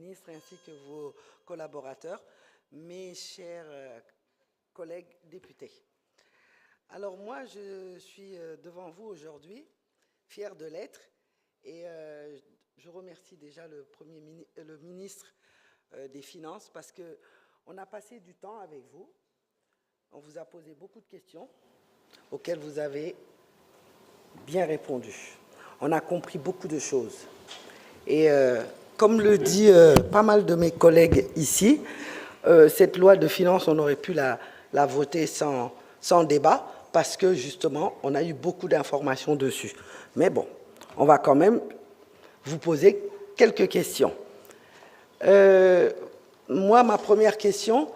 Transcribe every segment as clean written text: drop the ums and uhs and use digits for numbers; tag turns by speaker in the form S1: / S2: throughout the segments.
S1: ministre ainsi que vos collaborateurs, mes chers collègues députés. Alors moi, je suis devant vous aujourd'hui, fier de l'être, et je remercie déjà le ministre des Finances parce qu'on a passé du temps avec vous, on vous a posé beaucoup de questions auxquelles vous avez bien répondu. On a compris beaucoup de choses. Et comme le dit pas mal de mes collègues ici, cette loi de finances, on aurait pu la voter sans débat parce que justement, on a eu beaucoup d'informations dessus. Mais bon, on va quand même vous poser quelques questions. Moi, ma première question,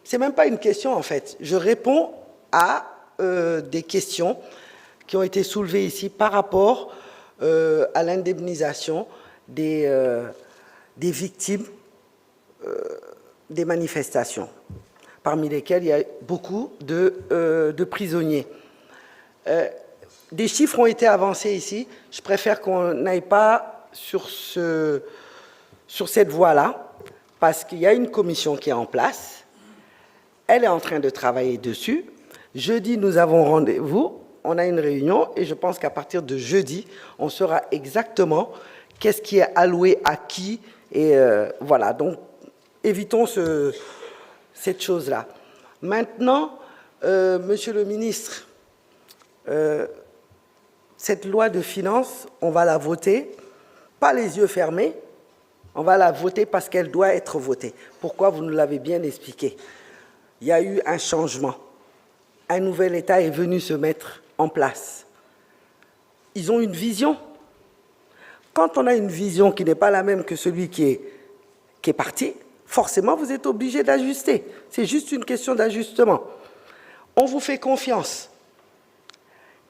S1: c'est même pas une question en fait. Je réponds à des questions qui ont été soulevées ici par rapport à l'indemnisation des victimes des manifestations, parmi lesquelles il y a beaucoup de prisonniers. Des chiffres ont été avancés ici. Je préfère qu'on n'aille pas sur cette voie-là, parce qu'il y a une commission qui est en place. Elle est en train de travailler dessus. Jeudi, nous avons rendez-vous. On a une réunion et je pense qu'à partir de jeudi, on saura exactement qu'est-ce qui est alloué à qui. Et voilà, donc évitons cette chose-là. Maintenant, Monsieur le ministre, cette loi de finances, on va la voter, pas les yeux fermés, on va la voter parce qu'elle doit être votée. Pourquoi? Vous nous l'avez bien expliqué. Il y a eu un changement. Un nouvel État est venu se mettre en place. Ils ont une vision. Quand on a une vision qui n'est pas la même que celui qui est parti, forcément, vous êtes obligé d'ajuster. C'est juste une question d'ajustement. On vous fait confiance.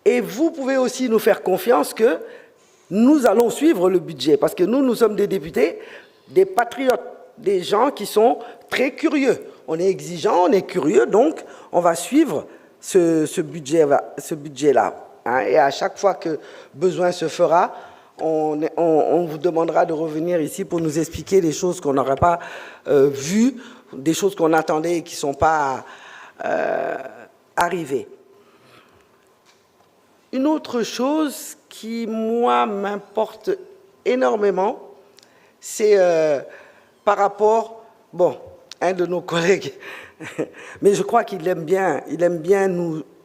S1: Et vous pouvez aussi nous faire confiance que nous allons suivre le budget. Parce que nous sommes des députés, des patriotes, des gens qui sont très curieux. On est exigeants, on est curieux, donc on va suivre ce budget-là. Hein, et à chaque fois que besoin se fera, on vous demandera de revenir ici pour nous expliquer des choses qu'on n'aurait pas vues, des choses qu'on attendait et qui ne sont pas arrivées. Une autre chose qui, moi, m'importe énormément, c'est par rapport, bon, un de nos collègues, mais je crois qu'il aime bien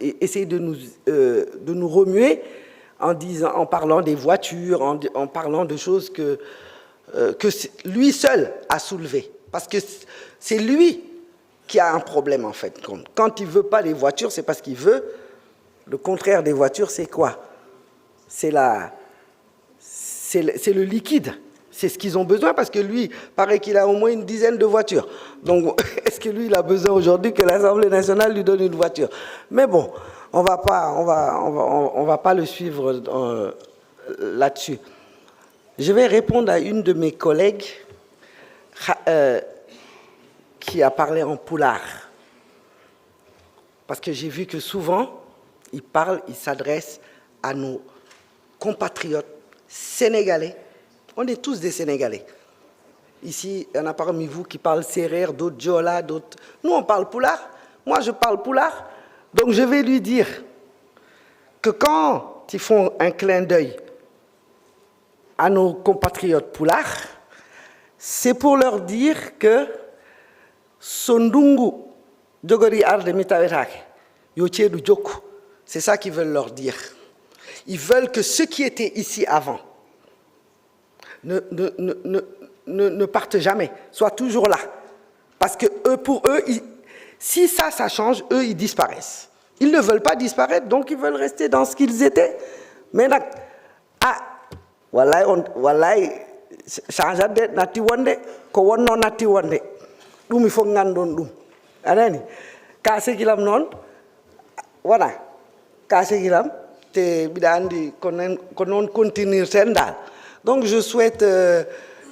S1: essayer de nous remuer en parlant des voitures, en parlant de choses que lui seul a soulevées. Parce que c'est lui qui a un problème, en fait. Quand il ne veut pas les voitures, c'est parce qu'il veut. Le contraire des voitures, c'est quoi? C'est le liquide. C'est ce qu'ils ont besoin parce que lui, paraît qu'il a au moins une dizaine de voitures. Donc, est-ce que lui, il a besoin aujourd'hui que l'Assemblée nationale lui donne une voiture? Mais bon, on va pas le suivre là-dessus. Je vais répondre à une de mes collègues qui a parlé en poulard. Parce que j'ai vu que souvent, il s'adresse à nos compatriotes sénégalais. On est tous des Sénégalais. Ici, il y en a parmi vous qui parlent sérère, d'autres djola, d'autres... Nous, on parle poulard. Moi, je parle poulard. Donc, je vais lui dire que quand ils font un clin d'œil à nos compatriotes poulards, c'est pour leur dire que Sondungu Djogori Arde Mitawetake, Yochedu Joku, c'est ça qu'ils veulent leur dire. Ils veulent que ceux qui étaient ici avant ne partent jamais, soient toujours là. Parce que pour eux, si ça change, eux, ils disparaissent. Ils ne veulent pas disparaître, donc ils veulent rester dans ce qu'ils étaient. Mais wallahi, change de nati wonde, ko wonno nati wonde. Dum il faut ngandon dum. Anani, kase gilam non, voilà, kase gilam, te bidandi konon continuer sendal. Donc je souhaite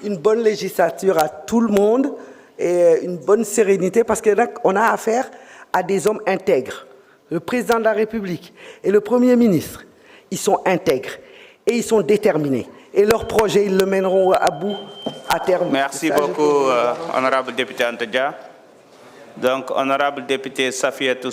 S1: une bonne législature à tout le monde et une bonne sérénité parce qu'on a affaire à des hommes intègres. Le président de la République et le Premier ministre, ils sont intègres et ils sont déterminés.
S2: et leur projet, ils le mèneront à bout, à terme.
S3: Merci
S2: Ça, je
S3: beaucoup, honorable député Anta Dia. Donc, honorable député Safiatou